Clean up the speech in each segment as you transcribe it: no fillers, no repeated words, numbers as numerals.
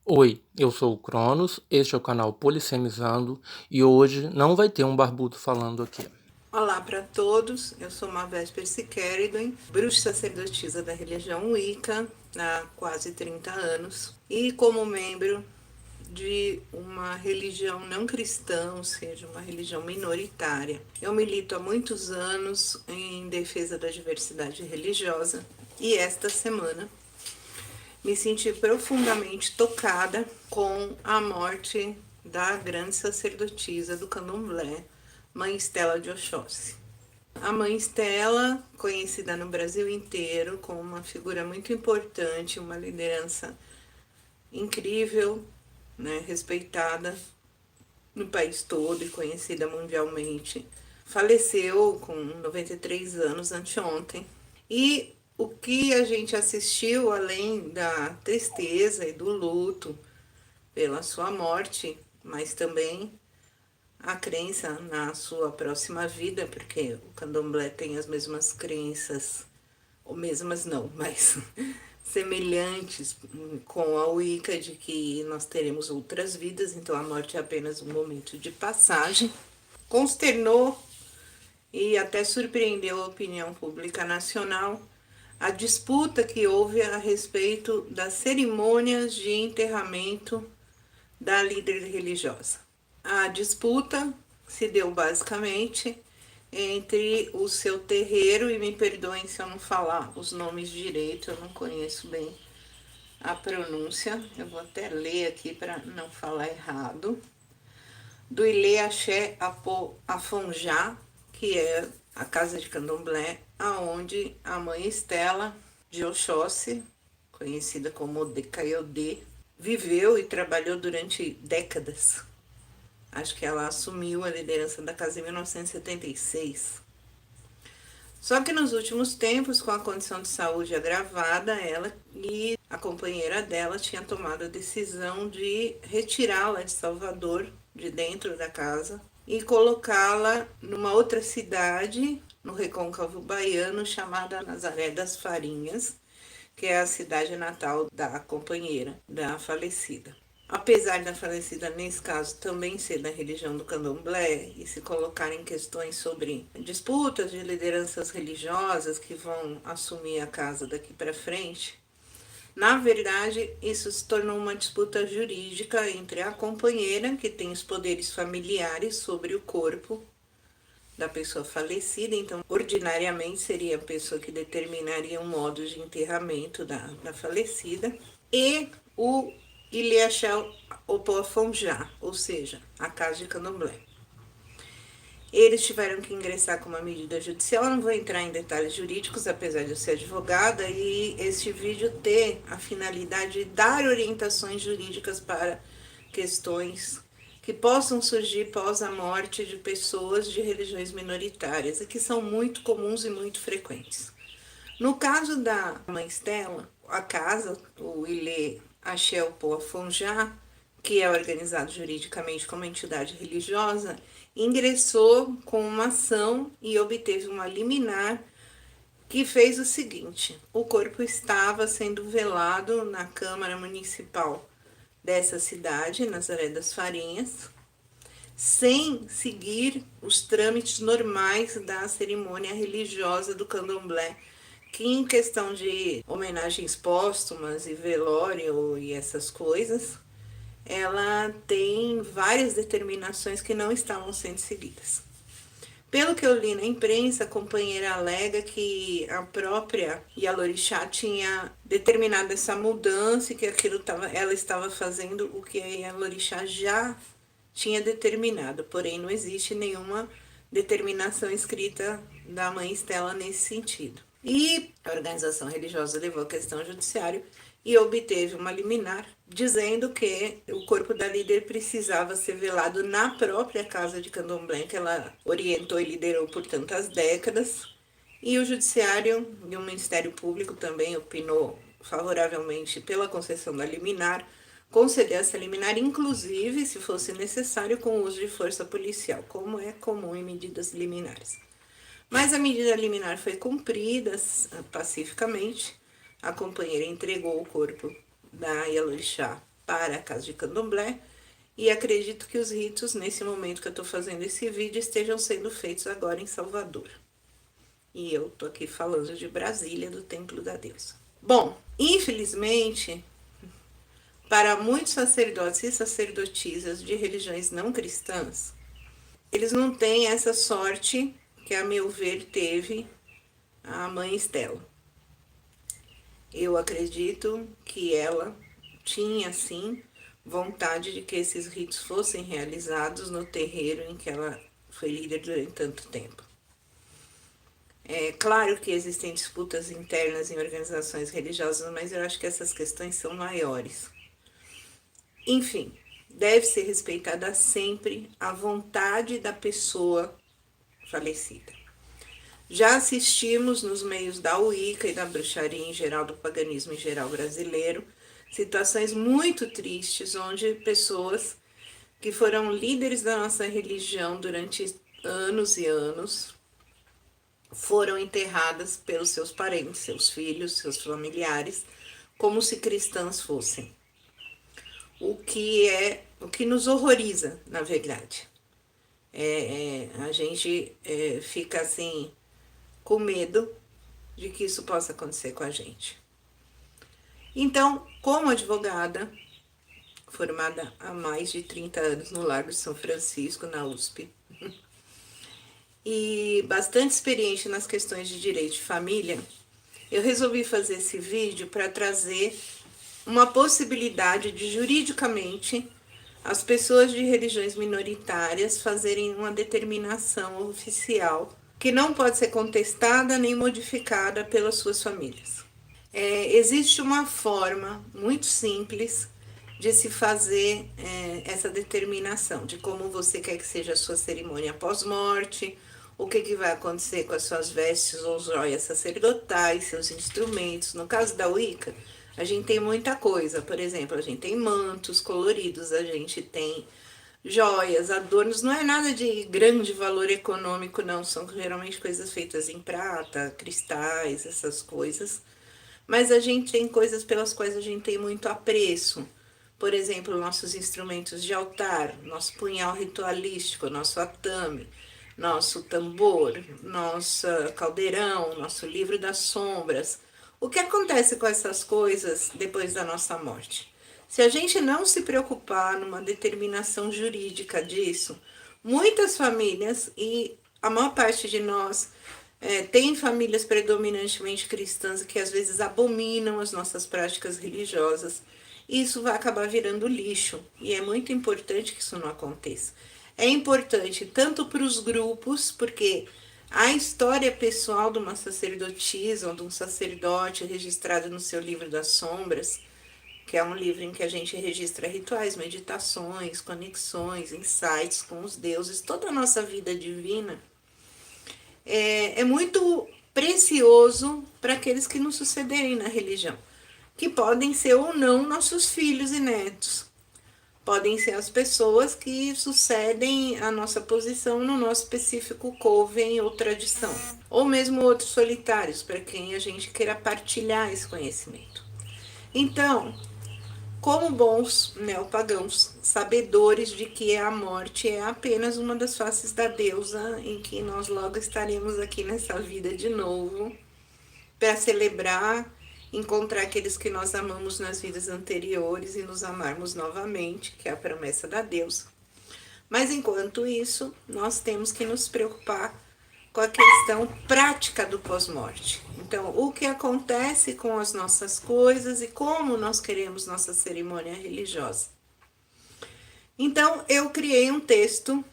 Oi, eu sou o Cronos, este é o canal Polissemizando e hoje não vai ter um barbudo falando aqui. Olá para todos, eu sou Mavesper Siqueridon, bruxa sacerdotisa da religião Wicca há quase 30 anos e como membro de uma religião não cristã, ou seja, uma religião minoritária. Eu milito há muitos anos em defesa da diversidade religiosa e esta semana me senti profundamente tocada com a morte da grande sacerdotisa do candomblé, Mãe Estela de Oxóssi. A Mãe Estela, conhecida no Brasil inteiro como uma figura muito importante, uma liderança incrível, né, respeitada no país todo e conhecida mundialmente, faleceu com 93 anos anteontem. E o que a gente assistiu, além da tristeza e do luto pela sua morte, mas também a crença na sua próxima vida, porque o candomblé tem as mesmas crenças, ou mesmas não, mas semelhantes com a Wicca, de que nós teremos outras vidas, então a morte é apenas um momento de passagem. Consternou e até surpreendeu a opinião pública nacional a disputa que houve a respeito das cerimônias de enterramento da líder religiosa. A disputa se deu basicamente entre o seu terreiro, e me perdoem se eu não falar os nomes direito, eu não conheço bem a pronúncia, eu vou até ler aqui para não falar errado, do Ilê Axé Afonjá, que é a casa de candomblé, aonde a mãe Estela de Oxóssi, conhecida como Odecaiodê, viveu e trabalhou durante décadas. Acho que ela assumiu a liderança da casa em 1976. Só que nos últimos tempos, com a condição de saúde agravada, ela e a companheira dela tinham tomado a decisão de retirá-la de Salvador, de dentro da casa, e colocá-la numa outra cidade, no recôncavo baiano, chamada Nazaré das Farinhas, que é a cidade natal da companheira, da falecida. Apesar da falecida, nesse caso, também ser da religião do candomblé e se colocar em questões sobre disputas de lideranças religiosas que vão assumir a casa daqui para frente, na verdade, isso se tornou uma disputa jurídica entre a companheira, que tem os poderes familiares sobre o corpo da pessoa falecida, então, ordinariamente seria a pessoa que determinaria o modo de enterramento da falecida, e o Ilhéachel Opoafonjá, ou seja, a casa de candomblé. Eles tiveram que ingressar com uma medida judicial, eu não vou entrar em detalhes jurídicos, apesar de eu ser advogada, e este vídeo ter a finalidade de dar orientações jurídicas para questões que possam surgir pós a morte de pessoas de religiões minoritárias e que são muito comuns e muito frequentes. No caso da Mãe Estela, a casa, o Ilê Axel Poafonjá, que é organizado juridicamente como entidade religiosa, ingressou com uma ação e obteve uma liminar que fez o seguinte: o corpo estava sendo velado na Câmara Municipal dessa cidade, Nazaré das Farinhas, sem seguir os trâmites normais da cerimônia religiosa do candomblé, que em questão de homenagens póstumas e velório e essas coisas, ela tem várias determinações que não estavam sendo seguidas. Pelo que eu li na imprensa, a companheira alega que a própria Yalorixá tinha determinado essa mudança e que ela estava fazendo o que a Yalorixá já tinha determinado, porém não existe nenhuma determinação escrita da Mãe Estela nesse sentido. E a organização religiosa levou a questão ao judiciário e obteve uma liminar dizendo que o corpo da líder precisava ser velado na própria casa de candomblé, que ela orientou e liderou por tantas décadas. E o judiciário e o Ministério Público também opinou favoravelmente pela concessão da liminar, conceder essa liminar, inclusive, se fosse necessário, com o uso de força policial, como é comum em medidas liminares. Mas a medida liminar foi cumprida pacificamente. A companheira entregou o corpo da Yalorixá para a casa de candomblé, e acredito que os ritos, nesse momento que eu estou fazendo esse vídeo, estejam sendo feitos agora em Salvador. E eu estou aqui falando de Brasília, do Templo da Deusa. Bom, infelizmente, para muitos sacerdotes e sacerdotisas de religiões não cristãs, eles não têm essa sorte que, a meu ver, teve a mãe Estela. Eu acredito que ela tinha, sim, vontade de que esses ritos fossem realizados no terreiro em que ela foi líder durante tanto tempo. É claro que existem disputas internas em organizações religiosas, mas eu acho que essas questões são maiores. Enfim, deve ser respeitada sempre a vontade da pessoa falecida. Já assistimos nos meios da Wicca e da bruxaria em geral, do paganismo em geral brasileiro, situações muito tristes onde pessoas que foram líderes da nossa religião durante anos e anos foram enterradas pelos seus parentes, seus filhos, seus familiares, como se cristãs fossem. O que nos horroriza, na verdade. A gente fica assim com medo de que isso possa acontecer com a gente. Então, como advogada, formada há mais de 30 anos no Largo de São Francisco, na USP, e bastante experiente nas questões de direito de família, eu resolvi fazer esse vídeo para trazer uma possibilidade de, juridicamente, as pessoas de religiões minoritárias fazerem uma determinação oficial que não pode ser contestada nem modificada pelas suas famílias. Existe uma forma muito simples de se fazer essa determinação, de como você quer que seja a sua cerimônia pós-morte, o que vai acontecer com as suas vestes ou joias sacerdotais, seus instrumentos. No caso da Wicca, a gente tem muita coisa. Por exemplo, a gente tem mantos coloridos, a gente tem joias, adornos. Não é nada de grande valor econômico, não. São geralmente coisas feitas em prata, cristais, essas coisas. Mas a gente tem coisas pelas quais a gente tem muito apreço. Por exemplo, nossos instrumentos de altar, nosso punhal ritualístico, nosso atame, nosso tambor, nosso caldeirão, nosso livro das sombras. O que acontece com essas coisas depois da nossa morte? Se a gente não se preocupar numa determinação jurídica disso, muitas famílias, e a maior parte de nós, tem famílias predominantemente cristãs que às vezes abominam as nossas práticas religiosas, e isso vai acabar virando lixo, e é muito importante que isso não aconteça. É importante tanto para os grupos, porque a história pessoal de uma sacerdotisa ou de um sacerdote registrado no seu livro das sombras, que é um livro em que a gente registra rituais, meditações, conexões, insights com os deuses, toda a nossa vida divina, é muito precioso para aqueles que nos sucederem na religião, que podem ser ou não nossos filhos e netos. Podem ser as pessoas que sucedem a nossa posição no nosso específico coven ou tradição. Ou mesmo outros solitários, para quem a gente queira partilhar esse conhecimento. Então, como bons neopagãos, sabedores de que a morte é apenas uma das faces da deusa, em que nós logo estaremos aqui nessa vida de novo, para celebrar, encontrar aqueles que nós amamos nas vidas anteriores e nos amarmos novamente, que é a promessa da deusa. Mas enquanto isso, nós temos que nos preocupar com a questão prática do pós-morte. Então, o que acontece com as nossas coisas e como nós queremos nossa cerimônia religiosa. Então, eu criei um texto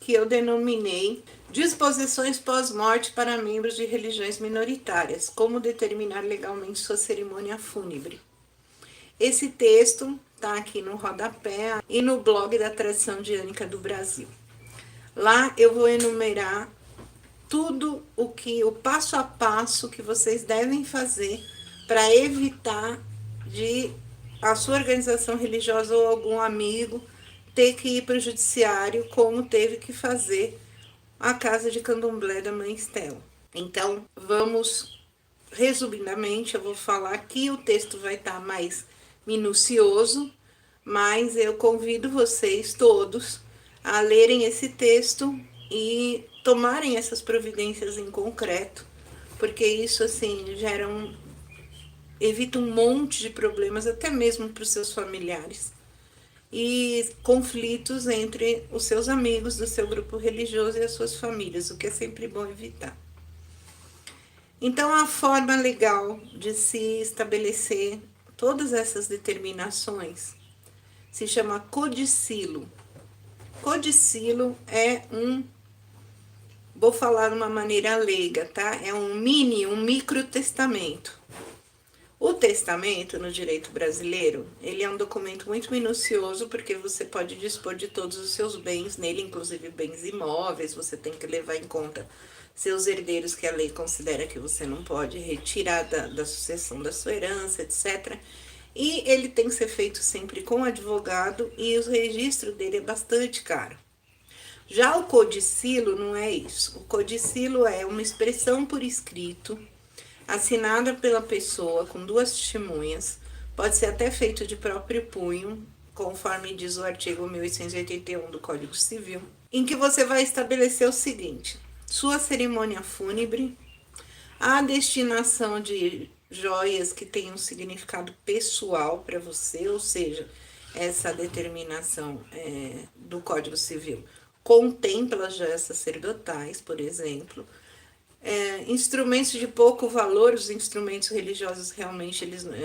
que eu denominei Disposições pós-morte para membros de religiões minoritárias, como determinar legalmente sua cerimônia fúnebre. Esse texto está aqui no rodapé e no blog da Tradição Diânica do Brasil. Lá eu vou enumerar tudo o passo a passo que vocês devem fazer para evitar de a sua organização religiosa ou algum amigo ter que ir para o judiciário, como teve que fazer a casa de candomblé da mãe Estela. Então, vamos, resumidamente, eu vou falar que o texto vai estar mais minucioso, mas eu convido vocês todos a lerem esse texto e tomarem essas providências em concreto, porque isso assim evita um monte de problemas, até mesmo para os seus familiares, e conflitos entre os seus amigos do seu grupo religioso e as suas famílias, o que é sempre bom evitar. Então, a forma legal de se estabelecer todas essas determinações se chama codicilo. Codicilo é vou falar de uma maneira leiga, tá? É um micro testamento. O testamento no direito brasileiro, ele é um documento muito minucioso, porque você pode dispor de todos os seus bens nele, inclusive bens imóveis, você tem que levar em conta seus herdeiros, que a lei considera que você não pode retirar da sucessão da sua herança, etc. E ele tem que ser feito sempre com advogado, e o registro dele é bastante caro. Já o codicilo não é isso. O codicilo é uma expressão por escrito, assinada pela pessoa com 2 testemunhas, pode ser até feito de próprio punho, conforme diz o artigo 1881 do Código Civil, em que você vai estabelecer o seguinte: sua cerimônia fúnebre, a destinação de joias que tenham um significado pessoal para você, ou seja, essa determinação do Código Civil contempla as joias sacerdotais, por exemplo. Instrumentos de pouco valor, os instrumentos religiosos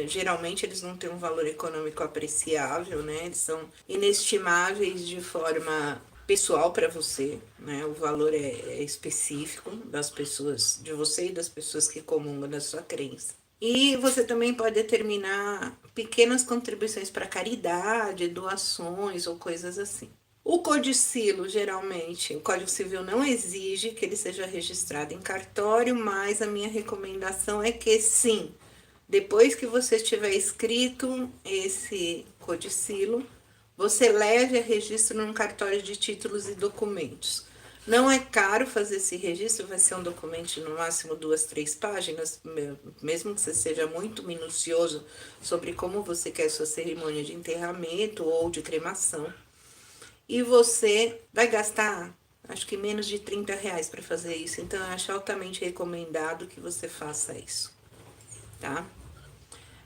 geralmente eles não têm um valor econômico apreciável, né? Eles são inestimáveis de forma pessoal para você, né? O valor é específico das pessoas, de você e das pessoas que comungam da sua crença. E você também pode determinar pequenas contribuições para caridade, doações ou coisas assim. O codicilo, geralmente, o Código Civil não exige que ele seja registrado em cartório, mas a minha recomendação é que sim, depois que você tiver escrito esse codicilo, você leve a registro num cartório de títulos e documentos. Não é caro fazer esse registro, vai ser um documento no máximo 2, 3 páginas, mesmo que você seja muito minucioso sobre como você quer sua cerimônia de enterramento ou de cremação. E você vai gastar, acho que menos de R$30 para fazer isso. Então, eu acho altamente recomendado que você faça isso, tá?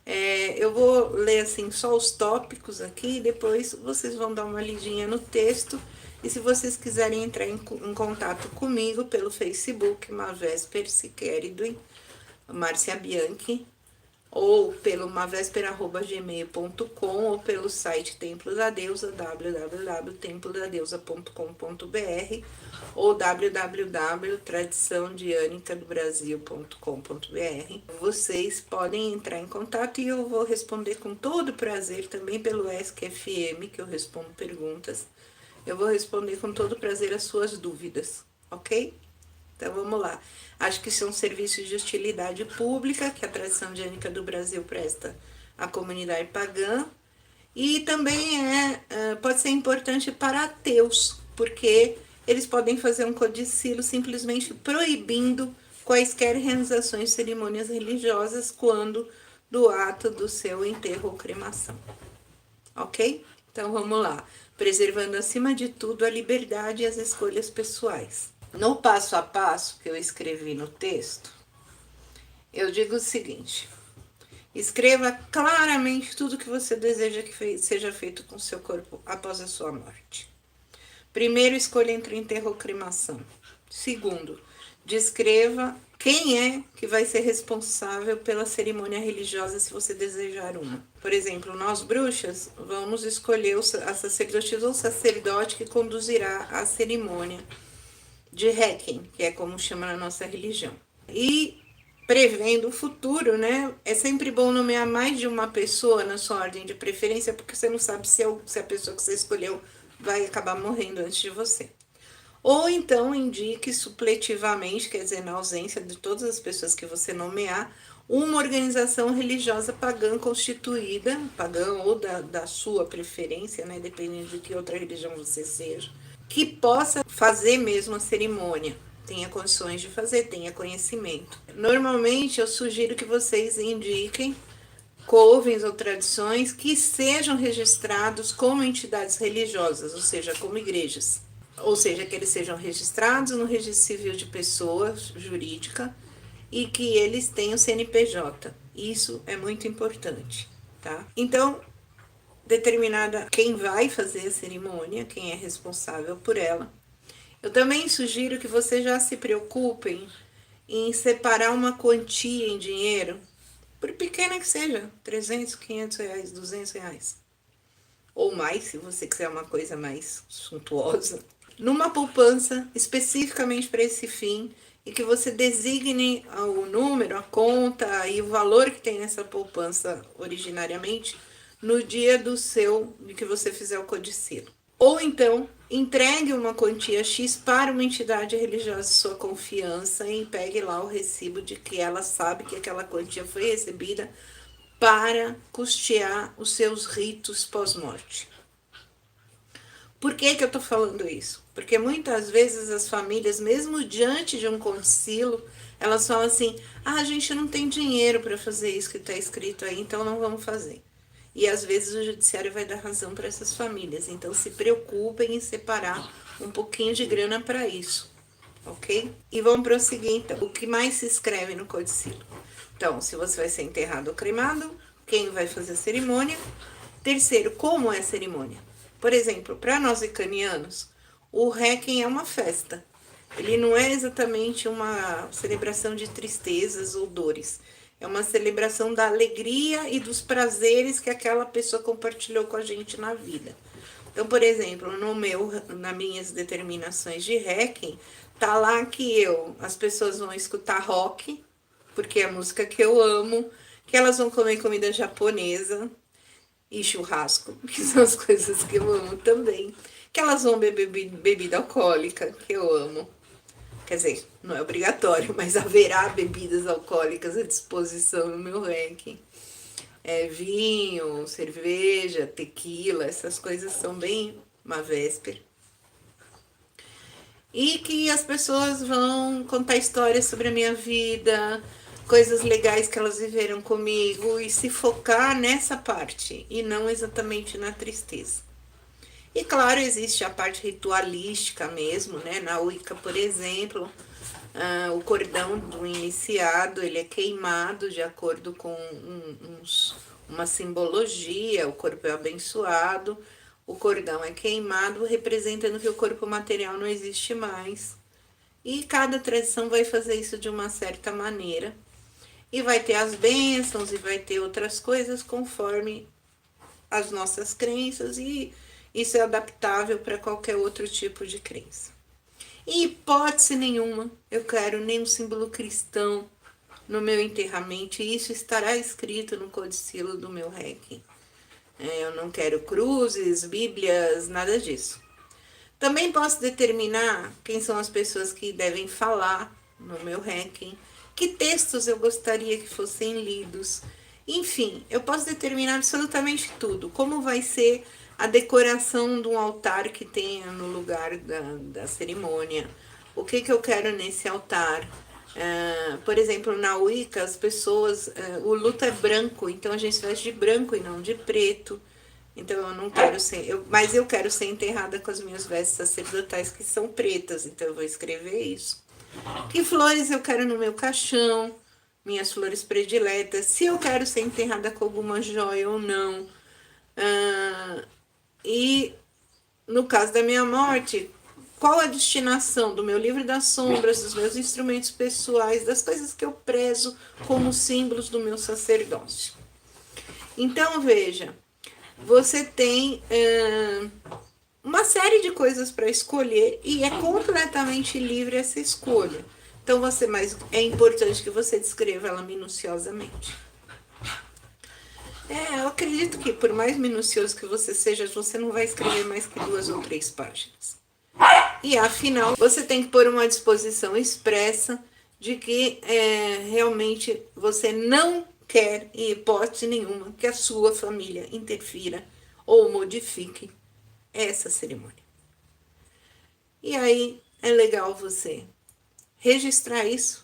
Eu vou ler, assim, só os tópicos aqui, depois vocês vão dar uma lidinha no texto. E se vocês quiserem entrar em contato comigo pelo Facebook, Mavesper Siqueridui, Márcia Bianchi, ou pelo mavesper@gmail.com, ou pelo site Templo da Deusa, www.templodadeusa.com.br, ou www.tradiçãodianicadobrasil.com.br. Vocês podem entrar em contato e eu vou responder com todo prazer, também pelo ESC-FM, que eu respondo perguntas. Eu vou responder com todo prazer as suas dúvidas, ok? Então, vamos lá. Acho que são serviços de utilidade pública que a Tradição Diânica do Brasil presta à comunidade pagã. E também pode ser importante para ateus, porque eles podem fazer um codicilo simplesmente proibindo quaisquer realizações de cerimônias religiosas quando do ato do seu enterro ou cremação. Ok? Então, vamos lá. Preservando, acima de tudo, a liberdade e as escolhas pessoais. No passo a passo que eu escrevi no texto, eu digo o seguinte: escreva claramente tudo que você deseja que seja feito com seu corpo após a sua morte. Primeiro, escolha entre enterro ou cremação. Segundo, descreva quem é que vai ser responsável pela cerimônia religiosa se você desejar uma. Por exemplo, nós bruxas vamos escolher a sacerdotisa ou sacerdote que conduzirá a cerimônia de Requiem, que é como chama na nossa religião. E prevendo o futuro, né? É sempre bom nomear mais de uma pessoa na sua ordem de preferência, porque você não sabe se a pessoa que você escolheu vai acabar morrendo antes de você. Ou então indique supletivamente, quer dizer, na ausência de todas as pessoas que você nomear, uma organização religiosa pagã constituída, pagã ou da sua preferência, né? Dependendo de que outra religião você seja, que possa fazer mesmo a cerimônia, tenha condições de fazer, tenha conhecimento. Normalmente eu sugiro que vocês indiquem covens ou tradições que sejam registrados como entidades religiosas, ou seja, como igrejas. Ou seja, que eles sejam registrados no registro civil de pessoa jurídica e que eles tenham CNPJ. Isso é muito importante, tá? Então, determinada quem vai fazer a cerimônia, quem é responsável por ela. Eu também sugiro que vocês já se preocupem em separar uma quantia em dinheiro, por pequena que seja, 300, 500 reais, 200 reais. Ou mais, se você quiser uma coisa mais suntuosa. Numa poupança especificamente para esse fim e que você designe o número, a conta e o valor que tem nessa poupança originariamente no dia de que você fizer o codicilo. Ou então, entregue uma quantia X para uma entidade religiosa de sua confiança e pegue lá o recibo de que ela sabe que aquela quantia foi recebida para custear os seus ritos pós-morte. Por que eu estou falando isso? Porque muitas vezes as famílias, mesmo diante de um concílio, elas falam assim: a gente não tem dinheiro para fazer isso que está escrito aí, então não vamos fazer. E às vezes o judiciário vai dar razão para essas famílias. Então se preocupem em separar um pouquinho de grana para isso, ok? E vamos prosseguir então. O que mais se escreve no codicilo? Então, se você vai ser enterrado ou cremado, quem vai fazer a cerimônia? Terceiro, como é a cerimônia? Por exemplo, para nós icanianos, o Requiem é uma festa. Ele não é exatamente uma celebração de tristezas ou dores. É uma celebração da alegria e dos prazeres que aquela pessoa compartilhou com a gente na vida. Então, por exemplo, nas minhas determinações de Requiem, tá lá que as pessoas vão escutar rock, porque é a música que eu amo, que elas vão comer comida japonesa e churrasco, que são as coisas que eu amo também, que elas vão beber bebida alcoólica, que eu amo. Quer dizer, não é obrigatório, mas haverá bebidas alcoólicas à disposição no meu ranking. Vinho, cerveja, tequila, essas coisas são bem uma véspera. E que as pessoas vão contar histórias sobre a minha vida, coisas legais que elas viveram comigo e se focar nessa parte e não exatamente na tristeza. E claro, existe a parte ritualística mesmo, né? Na Wicca, por exemplo, o cordão do iniciado, ele é queimado de acordo com uma simbologia, o corpo é abençoado, o cordão é queimado, representando que o corpo material não existe mais. E cada tradição vai fazer isso de uma certa maneira. E vai ter as bênçãos e vai ter outras coisas conforme as nossas crenças, e isso é adaptável para qualquer outro tipo de crença. Em hipótese nenhuma, eu quero nenhum símbolo cristão no meu enterramento, e isso estará escrito no codicilo do meu Requiem. Eu não quero cruzes, bíblias, nada disso. Também posso determinar quem são as pessoas que devem falar no meu Requiem, que textos eu gostaria que fossem lidos. Enfim, eu posso determinar absolutamente tudo. Como vai ser a decoração de um altar que tenha no lugar da cerimônia. O que eu quero nesse altar. Por exemplo, na Wicca, as pessoas... o luto é branco, então a gente veste de branco e não de preto. Então eu não quero ser... mas eu quero ser enterrada com as minhas vestes sacerdotais que são pretas, então eu vou escrever isso. Que flores eu quero no meu caixão, minhas flores prediletas, se eu quero ser enterrada com alguma joia ou não. E no caso da minha morte, qual a destinação do meu livro das sombras, dos meus instrumentos pessoais, das coisas que eu prezo como símbolos do meu sacerdócio. Então, veja, você tem uma série de coisas para escolher e é completamente livre essa escolha. Então, mas é importante que você descreva ela minuciosamente. Eu acredito que por mais minucioso que você seja, você não vai escrever mais que 2 ou 3 páginas. E afinal, você tem que pôr uma disposição expressa de que realmente você não quer, em hipótese nenhuma, que a sua família interfira ou modifique essa cerimônia. E aí é legal você registrar isso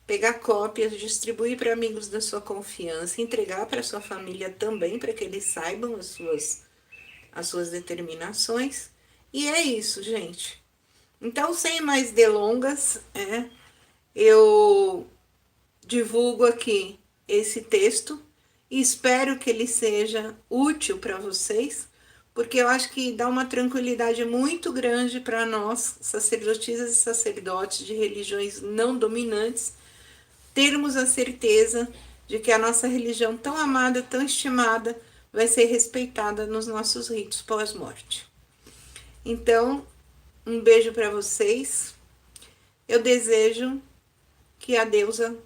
pegar cópias, distribuir para amigos da sua confiança, entregar para sua família também, para que eles saibam as suas determinações. E é isso, gente. Então, sem mais delongas, eu divulgo aqui esse texto e espero que ele seja útil para vocês, porque eu acho que dá uma tranquilidade muito grande para nós, sacerdotisas e sacerdotes de religiões não dominantes, termos a certeza de que a nossa religião tão amada, tão estimada, vai ser respeitada nos nossos ritos pós-morte. Então, um beijo para vocês. Eu desejo que a deusa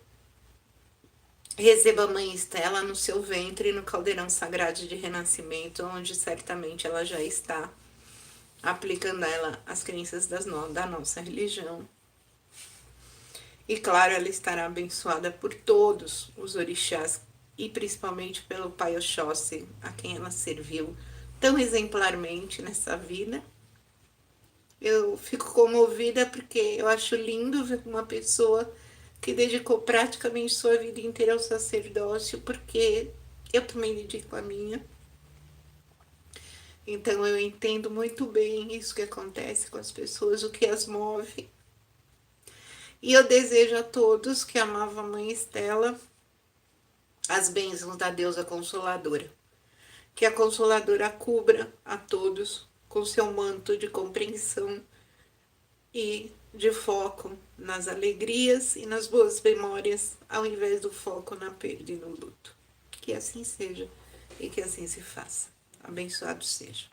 receba a mãe Estela no seu ventre, no caldeirão sagrado de renascimento, onde certamente ela já está, aplicando a ela as crenças da nossa religião. E claro, ela estará abençoada por todos os orixás e principalmente pelo Pai Oxóssi, a quem ela serviu tão exemplarmente nessa vida. Eu fico comovida porque eu acho lindo ver uma pessoa que dedicou praticamente sua vida inteira ao sacerdócio, porque eu também dedico a minha. Então eu entendo muito bem isso que acontece com as pessoas, o que as move. E eu desejo a todos que amavam a Mãe Estela as bênçãos da deusa Consoladora. Que a Consoladora cubra a todos com seu manto de compreensão e de foco nas alegrias e nas boas memórias, ao invés do foco na perda e no luto. Que assim seja e que assim se faça. Abençoado seja.